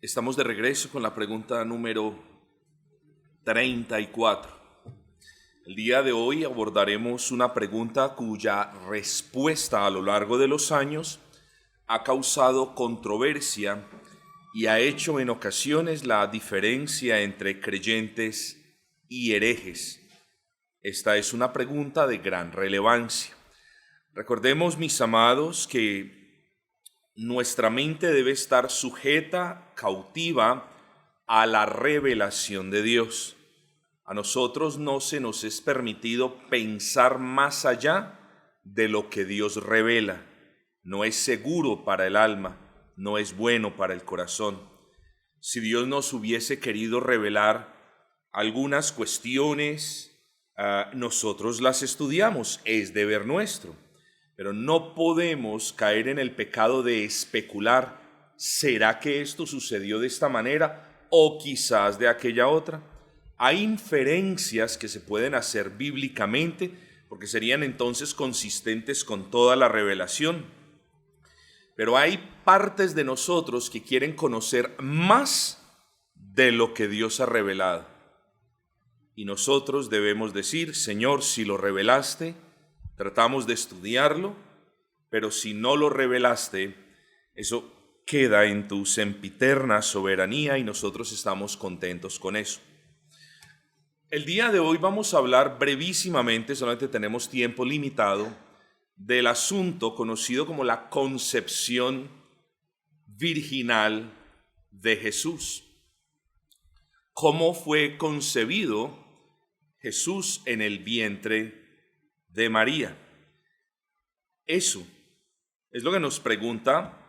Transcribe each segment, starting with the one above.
Estamos de regreso con la pregunta número 34. El día de hoy abordaremos una pregunta cuya respuesta a lo largo de los años ha causado controversia y ha hecho en ocasiones la diferencia entre creyentes y herejes. Esta es una pregunta de gran relevancia. Recordemos, mis amados, que nuestra mente debe estar sujeta, cautiva a la revelación de Dios. A nosotros no se nos es permitido pensar más allá de lo que Dios revela. No es seguro para el alma, no es bueno para el corazón. Si Dios nos hubiese querido revelar algunas cuestiones, nosotros las estudiamos, es deber nuestro. Pero no podemos caer en el pecado de especular. ¿Será que esto sucedió de esta manera o quizás de aquella otra? Hay inferencias que se pueden hacer bíblicamente porque serían entonces consistentes con toda la revelación. Pero hay partes de nosotros que quieren conocer más de lo que Dios ha revelado. Y nosotros debemos decir: Señor, si lo revelaste, tratamos de estudiarlo, pero si no lo revelaste, eso queda en tu sempiterna soberanía y nosotros estamos contentos con eso. El día de hoy vamos a hablar brevísimamente, solamente tenemos tiempo limitado, del asunto conocido como la concepción virginal de Jesús. ¿Cómo fue concebido Jesús en el vientre de María? Eso es lo que nos pregunta,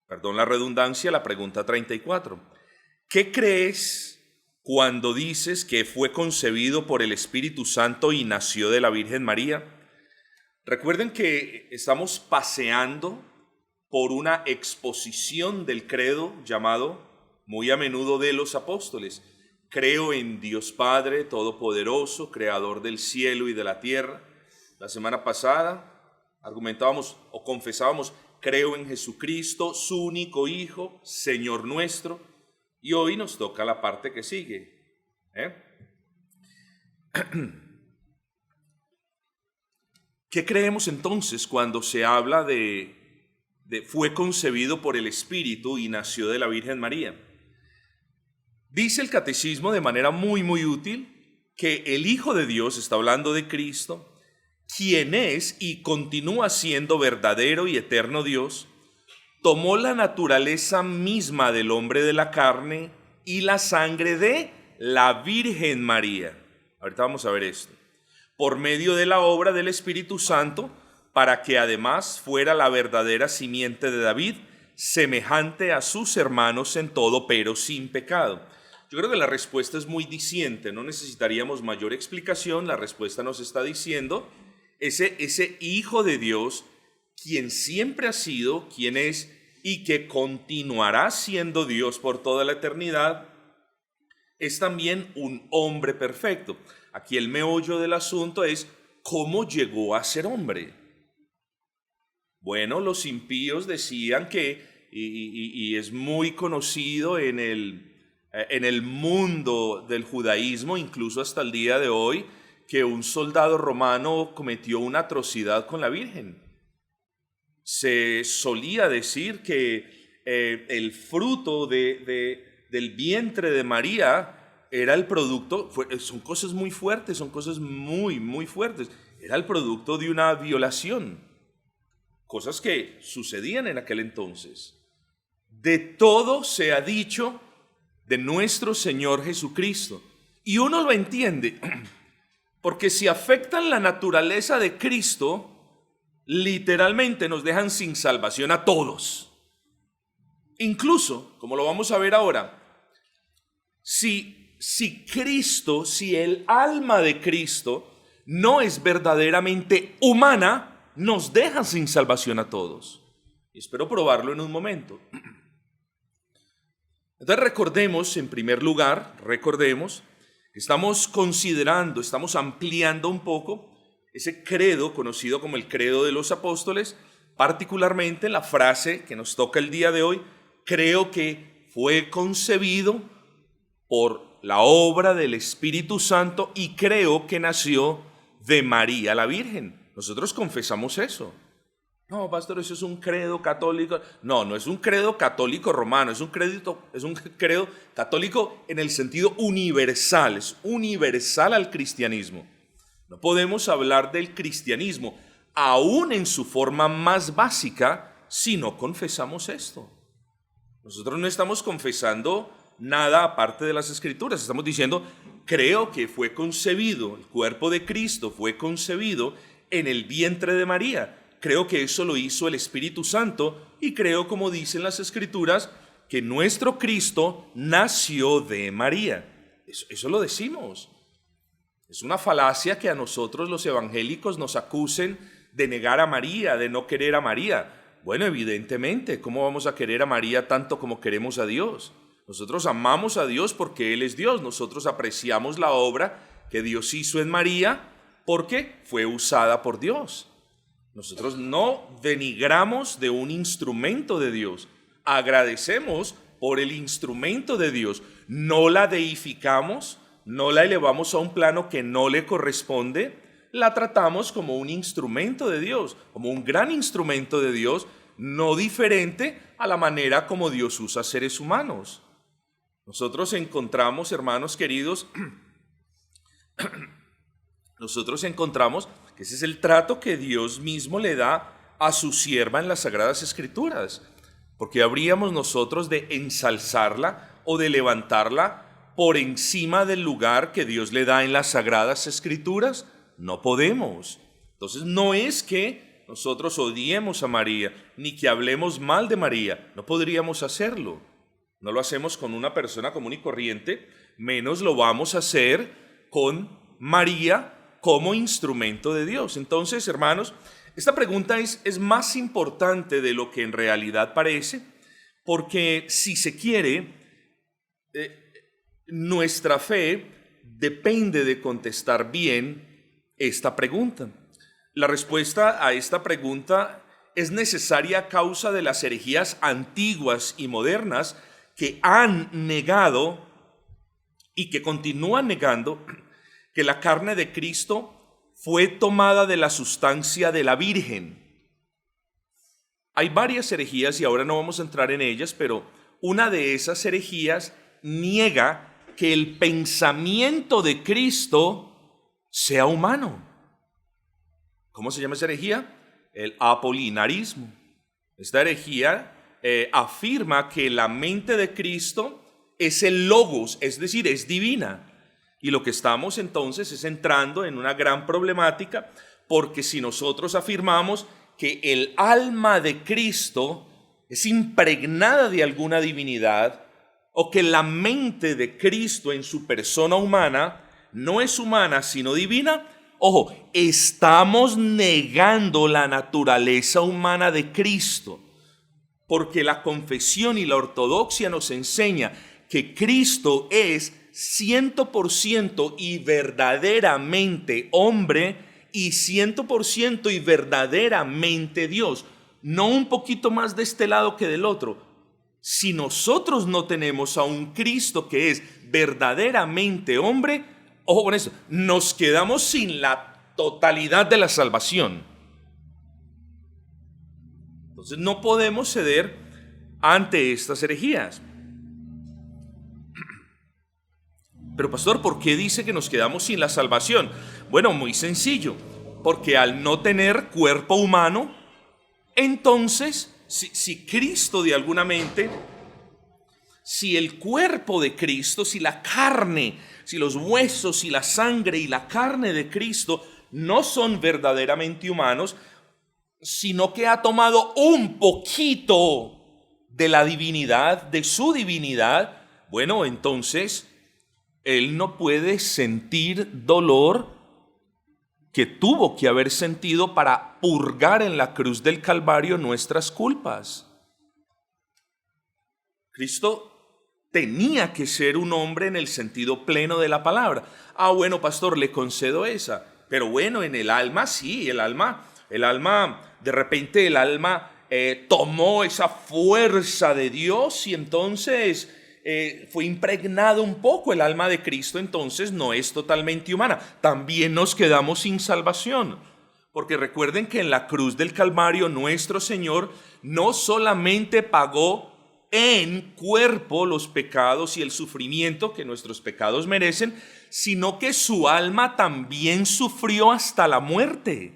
perdón la redundancia, la pregunta 34. ¿Qué crees cuando dices que fue concebido por el Espíritu Santo y nació de la Virgen María? Recuerden que estamos paseando por una exposición del credo llamado muy a menudo de los apóstoles. Creo en Dios Padre Todopoderoso, Creador del cielo y de la tierra. La semana pasada argumentábamos o confesábamos: creo en Jesucristo, su único Hijo, Señor nuestro. Y hoy nos toca la parte que sigue. ¿Qué creemos entonces cuando se habla de fue concebido por el Espíritu y nació de la Virgen María? Dice el Catecismo de manera muy útil que el Hijo de Dios, está hablando de Cristo, quien es y continúa siendo verdadero y eterno Dios, tomó la naturaleza misma del hombre de la carne y la sangre de la Virgen María. Ahorita vamos a ver esto. Por medio de la obra del Espíritu Santo, para que además fuera la verdadera simiente de David, semejante a sus hermanos en todo, pero sin pecado. Yo creo que la respuesta es muy diciente, no necesitaríamos mayor explicación. La respuesta nos está diciendo: ese Hijo de Dios, quien siempre ha sido, quien es y que continuará siendo Dios por toda la eternidad, es también un hombre perfecto. Aquí el meollo del asunto es: ¿cómo llegó a ser hombre? Bueno, los impíos decían que, y es muy conocido en el mundo del judaísmo, incluso hasta el día de hoy, que un soldado romano cometió una atrocidad con la Virgen. Se solía decir que el fruto del vientre de María era el producto, son cosas muy fuertes, son cosas muy fuertes, era el producto de una violación, cosas que sucedían en aquel entonces. De todo se ha dicho de nuestro Señor Jesucristo, y uno lo entiende. Porque si afectan la naturaleza de Cristo, literalmente nos dejan sin salvación a todos. Incluso, como lo vamos a ver ahora, si Cristo, si el alma de Cristo no es verdaderamente humana, nos deja sin salvación a todos. Y espero probarlo en un momento. Entonces recordemos, en primer lugar, estamos considerando, estamos ampliando un poco ese credo conocido como el credo de los apóstoles, particularmente la frase que nos toca el día de hoy: creo que fue concebido por la obra del Espíritu Santo y creo que nació de María la Virgen. Nosotros confesamos eso. No, pastor, eso es un credo católico. No, no es un credo católico romano, es un credo católico en el sentido universal, es universal al cristianismo. No podemos hablar del cristianismo, aún en su forma más básica, si no confesamos esto. Nosotros no estamos confesando nada aparte de las Escrituras, estamos diciendo, creo que fue concebido, el cuerpo de Cristo fue concebido en el vientre de María. Creo que eso lo hizo el Espíritu Santo y creo, como dicen las Escrituras, que nuestro Cristo nació de María. Eso lo decimos. Es una falacia que a nosotros los evangélicos nos acusen de negar a María, de no querer a María. Bueno, evidentemente, ¿cómo vamos a querer a María tanto como queremos a Dios? Nosotros amamos a Dios porque Él es Dios. Nosotros apreciamos la obra que Dios hizo en María porque fue usada por Dios. Nosotros no denigramos de un instrumento de Dios, agradecemos por el instrumento de Dios, no la deificamos, no la elevamos a un plano que no le corresponde, la tratamos como un instrumento de Dios, como un gran instrumento de Dios, no diferente a la manera como Dios usa seres humanos. Nosotros encontramos, hermanos queridos, nosotros encontramos que ese es el trato que Dios mismo le da a su sierva en las Sagradas Escrituras. Porque habríamos nosotros de ensalzarla o de levantarla por encima del lugar que Dios le da en las Sagradas Escrituras. No podemos. Entonces no es que nosotros odiemos a María, ni que hablemos mal de María. No podríamos hacerlo. No lo hacemos con una persona común y corriente, menos lo vamos a hacer con María como instrumento de Dios. Entonces, hermanos, esta pregunta es más importante de lo que en realidad parece, porque si se quiere, nuestra fe depende de contestar bien esta pregunta. La respuesta a esta pregunta es necesaria a causa de las herejías antiguas y modernas que han negado y que continúan negando que la carne de Cristo fue tomada de la sustancia de la Virgen. Hay varias herejías y ahora no vamos a entrar en ellas, pero una de esas herejías niega que el pensamiento de Cristo sea humano. ¿Cómo se llama esa herejía? El apolinarismo. Esta herejía afirma que la mente de Cristo es el logos, es decir, es divina. Y lo que estamos entonces es entrando en una gran problemática, porque si nosotros afirmamos que el alma de Cristo es impregnada de alguna divinidad, o que la mente de Cristo en su persona humana no es humana sino divina, ojo, estamos negando la naturaleza humana de Cristo, porque la confesión y la ortodoxia nos enseña que Cristo es 100% y verdaderamente hombre y 100% y verdaderamente Dios, no un poquito más de este lado que del otro. Si nosotros no tenemos a un Cristo que es verdaderamente hombre, ojo con eso, nos quedamos sin la totalidad de la salvación. Entonces no podemos ceder ante estas herejías. Pero pastor, ¿por qué dice que nos quedamos sin la salvación? Bueno, muy sencillo, porque al no tener cuerpo humano, entonces, si Cristo de alguna mente, si el cuerpo de Cristo, si la carne, si los huesos y la sangre y la carne de Cristo no son verdaderamente humanos, sino que ha tomado un poquito de la divinidad, de su divinidad, bueno, entonces Él no puede sentir dolor que tuvo que haber sentido para purgar en la cruz del Calvario nuestras culpas. Cristo tenía que ser un hombre en el sentido pleno de la palabra. Ah, bueno, pastor, le concedo esa. Pero bueno, en el alma sí, de repente el alma tomó esa fuerza de Dios y entonces fue impregnado un poco el alma de Cristo, entonces no es totalmente humana. También nos quedamos sin salvación, porque recuerden que en la cruz del Calvario nuestro Señor no solamente pagó en cuerpo los pecados y el sufrimiento que nuestros pecados merecen, sino que su alma también sufrió hasta la muerte.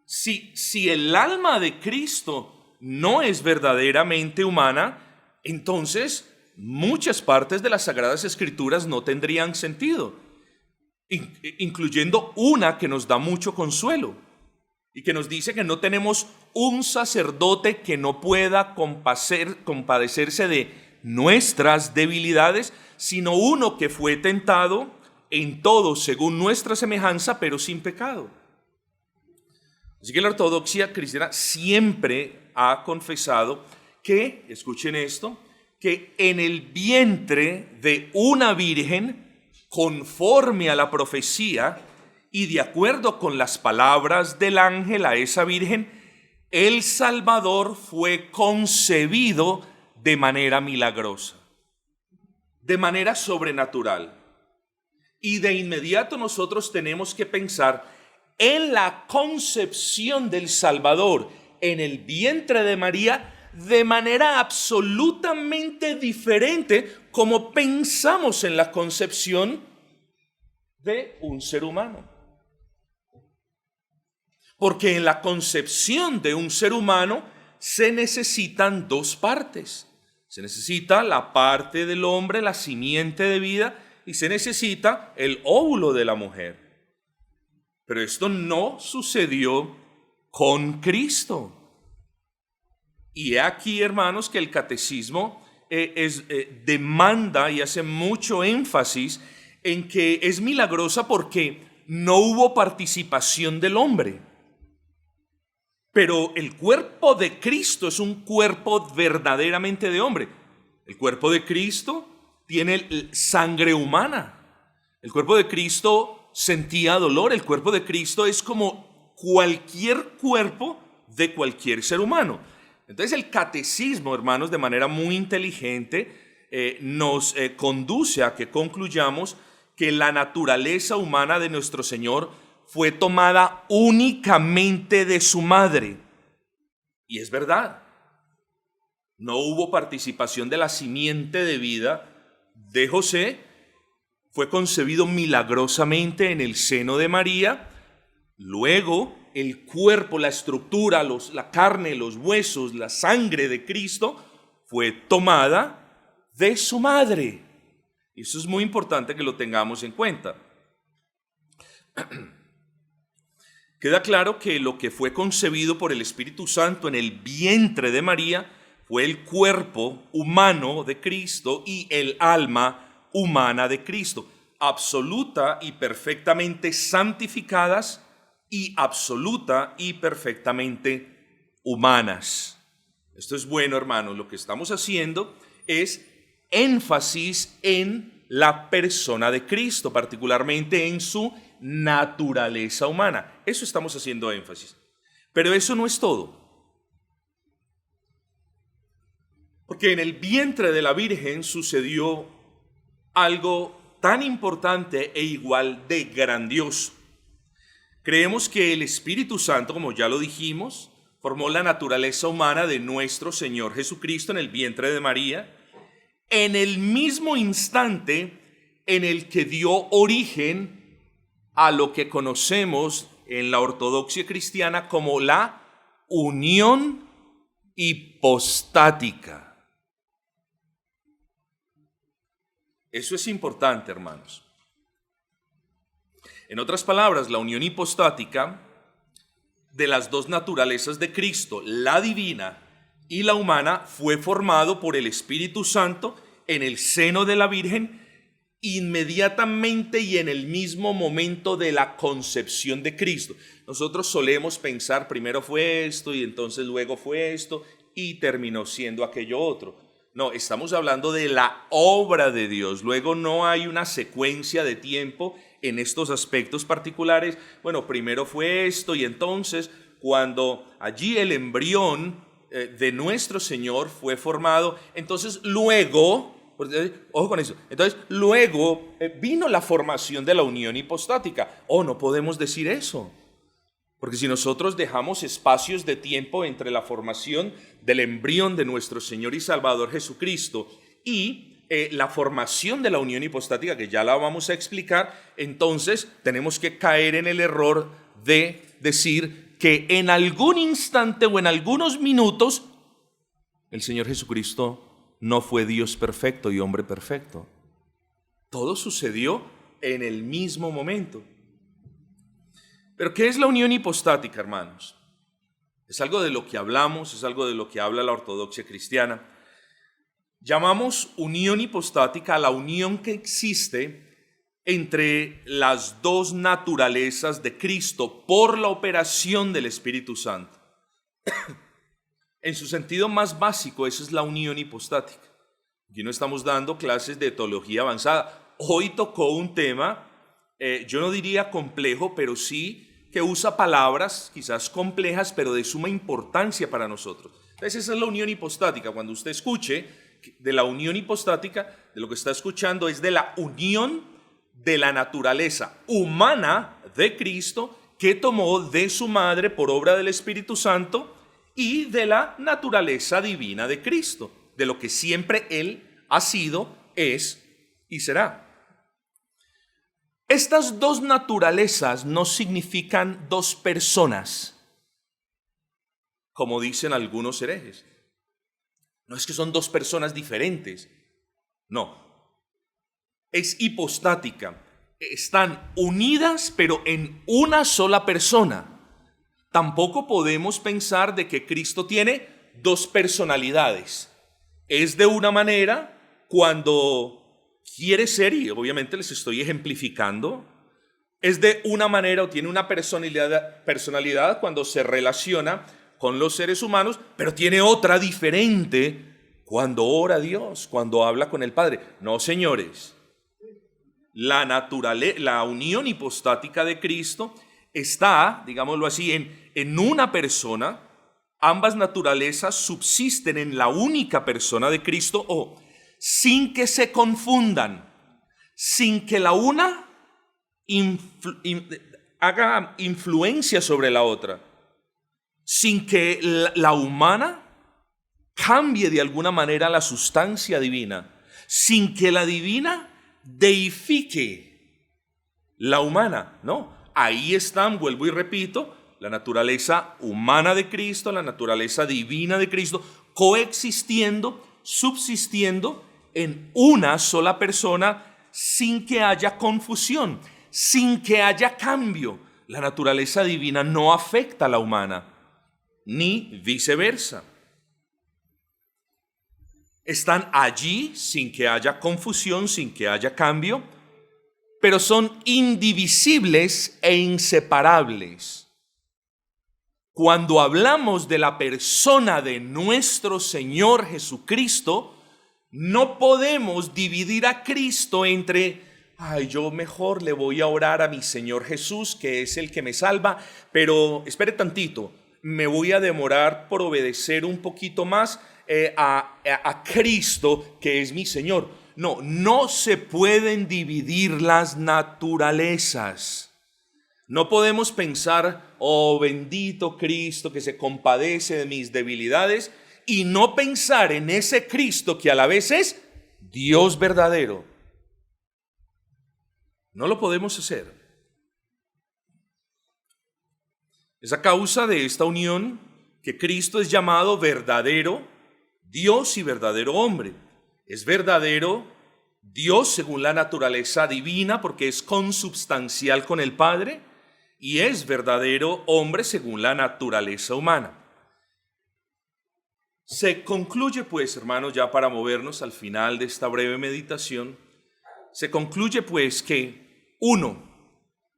Si el alma de Cristo no es verdaderamente humana, entonces muchas partes de las Sagradas Escrituras no tendrían sentido, incluyendo una que nos da mucho consuelo y que nos dice que no tenemos un sacerdote que no pueda compadecerse de nuestras debilidades, sino uno que fue tentado en todo según nuestra semejanza, pero sin pecado. Así que la ortodoxia cristiana siempre ha confesado que, escuchen esto, que en el vientre de una virgen, conforme a la profecía y de acuerdo con las palabras del ángel a esa virgen, el Salvador fue concebido de manera milagrosa, de manera sobrenatural. Y de inmediato nosotros tenemos que pensar en la concepción del Salvador en el vientre de María de manera absolutamente diferente como pensamos en la concepción de un ser humano. Porque en la concepción de un ser humano se necesitan dos partes. Se necesita la parte del hombre, la simiente de vida, y se necesita el óvulo de la mujer. Pero esto no sucedió con Cristo. Y he aquí, hermanos, que el catecismo demanda y hace mucho énfasis en que es milagrosa porque no hubo participación del hombre. Pero el cuerpo de Cristo es un cuerpo verdaderamente de hombre. El cuerpo de Cristo tiene sangre humana. El cuerpo de Cristo sentía dolor. El cuerpo de Cristo es como cualquier cuerpo de cualquier ser humano. Entonces el catecismo, hermanos, de manera muy inteligente nos conduce a que concluyamos que la naturaleza humana de nuestro Señor fue tomada únicamente de su madre. Y es verdad, no hubo participación de la simiente de vida de José, fue concebido milagrosamente en el seno de María, luego el cuerpo, la estructura, la carne, los huesos, la sangre de Cristo fue tomada de su madre. Y eso es muy importante que lo tengamos en cuenta. Queda claro que lo que fue concebido por el Espíritu Santo en el vientre de María fue el cuerpo humano de Cristo y el alma humana de Cristo, absoluta y perfectamente santificadas y absoluta y perfectamente humanas. Esto es bueno, hermanos. Lo que estamos haciendo es énfasis en la persona de Cristo, particularmente en su naturaleza humana. Eso estamos haciendo énfasis. Pero eso no es todo. Porque en el vientre de la Virgen sucedió algo tan importante e igual de grandioso. Creemos que el Espíritu Santo, como ya lo dijimos, formó la naturaleza humana de nuestro Señor Jesucristo en el vientre de María, en el mismo instante en el que dio origen a lo que conocemos en la ortodoxia cristiana como la unión hipostática. Eso es importante, hermanos. En otras palabras, la unión hipostática de las dos naturalezas de Cristo, la divina y la humana, fue formado por el Espíritu Santo en el seno de la Virgen inmediatamente y en el mismo momento de la concepción de Cristo. Nosotros solemos pensar primero fue esto y entonces luego fue esto y terminó siendo aquello otro. No, estamos hablando de la obra de Dios. Luego no hay una secuencia de tiempo en estos aspectos particulares. Bueno, primero fue esto y entonces cuando allí el embrión de nuestro Señor fue formado, entonces luego, ojo con eso, entonces luego vino la formación de la unión hipostática. No podemos decir eso. Porque si nosotros dejamos espacios de tiempo entre la formación del embrión de nuestro Señor y Salvador Jesucristo y la formación de la unión hipostática, que ya la vamos a explicar, entonces tenemos que caer en el error de decir que en algún instante o en algunos minutos el Señor Jesucristo no fue Dios perfecto y hombre perfecto. Todo sucedió en el mismo momento. Pero ¿qué es la unión hipostática, hermanos? Es algo de lo que hablamos, es algo de lo que habla la ortodoxia cristiana. Llamamos unión hipostática a la unión que existe entre las dos naturalezas de Cristo por la operación del Espíritu Santo. En su sentido más básico, eso es la unión hipostática. Aquí no estamos dando clases de teología avanzada. Hoy tocó un tema, yo no diría complejo, pero sí que usa palabras quizás complejas, pero de suma importancia para nosotros. Entonces esa es la unión hipostática. Cuando usted escuche de la unión hipostática, de lo que está escuchando es de la unión de la naturaleza humana de Cristo que tomó de su madre por obra del Espíritu Santo y de la naturaleza divina de Cristo, de lo que siempre Él ha sido, es y será. Estas dos naturalezas no significan dos personas, como dicen algunos herejes. No es que son dos personas diferentes, no. Es hipostática. Están unidas, pero en una sola persona. Tampoco podemos pensar de que Cristo tiene dos personalidades. Es de una manera cuando quiere ser, y obviamente les estoy ejemplificando, es de una manera o tiene una personalidad cuando se relaciona con los seres humanos, pero tiene otra diferente cuando ora a Dios, cuando habla con el Padre. No, señores, la unión hipostática de Cristo está, digámoslo así, en una persona. Ambas naturalezas subsisten en la única persona de Cristo, sin que se confundan, sin que la una haga influencia sobre la otra, sin que la humana cambie de alguna manera la sustancia divina, sin que la divina deifique la humana, ¿no? Ahí están, vuelvo y repito, la naturaleza humana de Cristo, la naturaleza divina de Cristo, coexistiendo, subsistiendo en una sola persona sin que haya confusión, sin que haya cambio. La naturaleza divina no afecta a la humana, ni viceversa. Están allí sin que haya confusión, sin que haya cambio, pero son indivisibles e inseparables. Cuando hablamos de la persona de nuestro Señor Jesucristo, no podemos dividir a Cristo entre, yo mejor le voy a orar a mi Señor Jesús, que es el que me salva, pero espere tantito, me voy a demorar por obedecer un poquito más a Cristo, que es mi Señor. No se pueden dividir las naturalezas. No podemos pensar, bendito Cristo que se compadece de mis debilidades, y no pensar en ese Cristo que a la vez es Dios verdadero. No lo podemos hacer. Es a causa de esta unión que Cristo es llamado verdadero Dios y verdadero hombre. Es verdadero Dios según la naturaleza divina, porque es consubstancial con el Padre, y es verdadero hombre según la naturaleza humana. Se concluye pues, hermanos, ya para movernos al final de esta breve meditación, se concluye pues que, 1,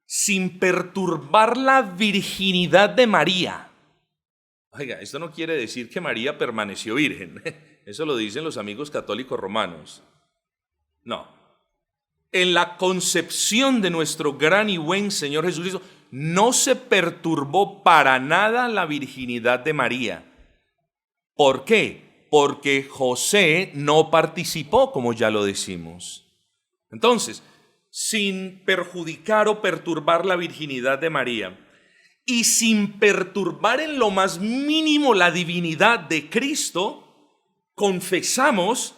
sin perturbar la virginidad de María. Oiga, esto no quiere decir que María permaneció virgen. Eso lo dicen los amigos católicos romanos. No. en la concepción de nuestro gran y buen Señor Jesucristo, no se perturbó para nada la virginidad de María. ¿Por qué? Porque José no participó, como ya lo decimos. Entonces, sin perjudicar o perturbar la virginidad de María y sin perturbar en lo más mínimo la divinidad de Cristo, confesamos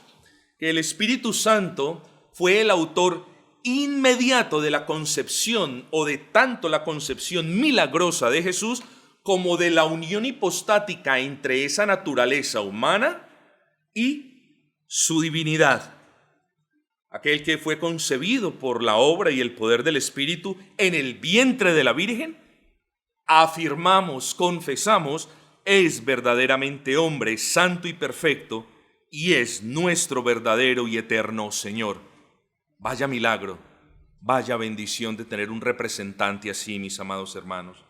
que el Espíritu Santo fue el autor inmediato de la concepción, o de tanto la concepción milagrosa de Jesús como de la unión hipostática entre esa naturaleza humana y su divinidad. Aquel que fue concebido por la obra y el poder del Espíritu en el vientre de la Virgen, afirmamos, confesamos, es verdaderamente hombre, santo y perfecto, y es nuestro verdadero y eterno Señor. Vaya milagro, vaya bendición de tener un representante así, mis amados hermanos.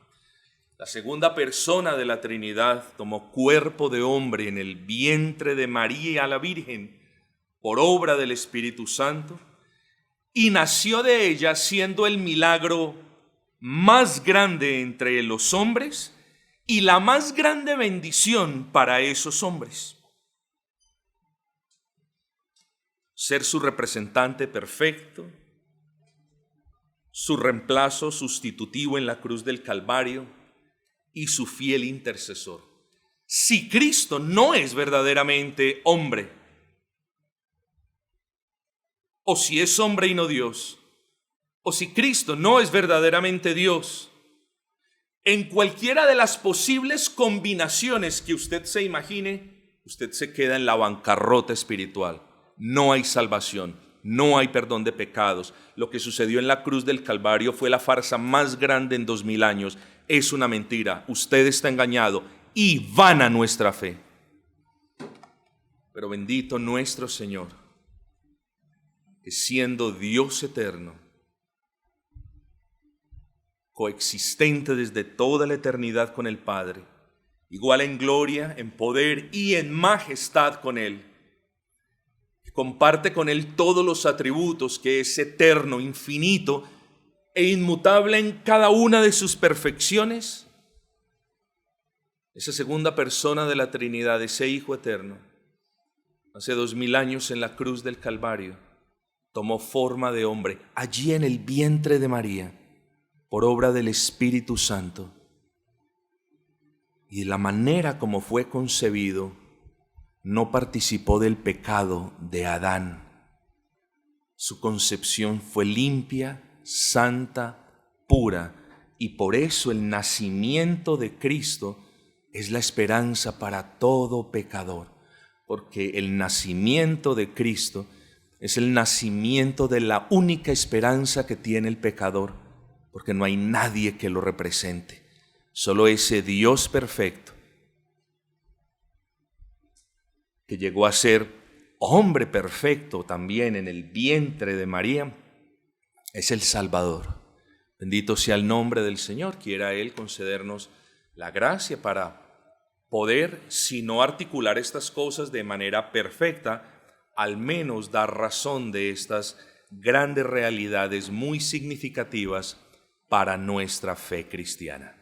La segunda persona de la Trinidad tomó cuerpo de hombre en el vientre de María la Virgen por obra del Espíritu Santo y nació de ella siendo el milagro más grande entre los hombres y la más grande bendición para esos hombres. Ser su representante perfecto, su reemplazo sustitutivo en la cruz del Calvario y su fiel intercesor. Si Cristo no es verdaderamente hombre, o si es hombre y no Dios, o si Cristo no es verdaderamente Dios, en cualquiera de las posibles combinaciones que usted se imagine, usted se queda en la bancarrota espiritual. No hay salvación, no hay perdón de pecados. Lo que sucedió en la cruz del Calvario fue la farsa más grande en 2000 años. Es una mentira, usted está engañado y vana nuestra fe. Pero bendito nuestro Señor, que siendo Dios eterno, coexistente desde toda la eternidad con el Padre, igual en gloria, en poder y en majestad con Él, comparte con Él todos los atributos, que es eterno, infinito e inmutable en cada una de sus perfecciones. Esa segunda persona de la Trinidad, ese Hijo eterno, hace 2000 años en la cruz del Calvario, tomó forma de hombre allí en el vientre de María por obra del Espíritu Santo. Y de la manera como fue concebido, no participó del pecado de Adán. Su concepción fue limpia, santa, pura, y por eso el nacimiento de Cristo es la esperanza para todo pecador, porque el nacimiento de Cristo es el nacimiento de la única esperanza que tiene el pecador, porque no hay nadie que lo represente, solo ese Dios perfecto, que llegó a ser hombre perfecto también en el vientre de María, es el Salvador. Bendito sea el nombre del Señor. Quiera Él concedernos la gracia para poder, si no articular estas cosas de manera perfecta, al menos dar razón de estas grandes realidades muy significativas para nuestra fe cristiana.